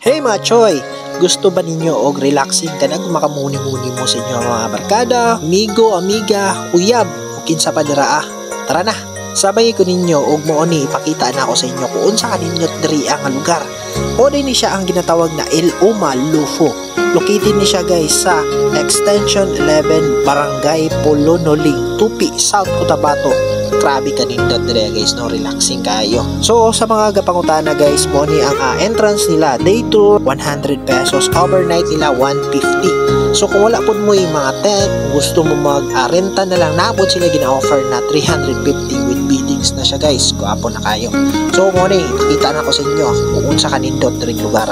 Hey mga choy! Gusto ba ninyo og relaxing ka nag makamuni-muni mo sa inyo mga barkada, amigo, amiga, uyab, o kinsa pa dira Tara na! Sabay ko ninyo og mo ni ipakita na ako sa inyo kung unsa kaninyot diri ang lugar. O din ni siya ang ginatawag na El Uma Lufo. Located ni siya guys sa Extension 11 Barangay Polonoling, Tupi, South Cotabato. Grabe kanindot dire guys, no, relaxing kayo. So sa mga gapangutana guys, mo ni ang entrance nila day tour 100 pesos, overnight nila 150. So kung wala pud mo yung mga tent, gusto mo mag-renta na lang, napod sila gina-offer na 350 with biddings na siya guys. Guwapo na kayo. So mo ni ipakita na ko sa inyo kung unsa kanindot dire lugar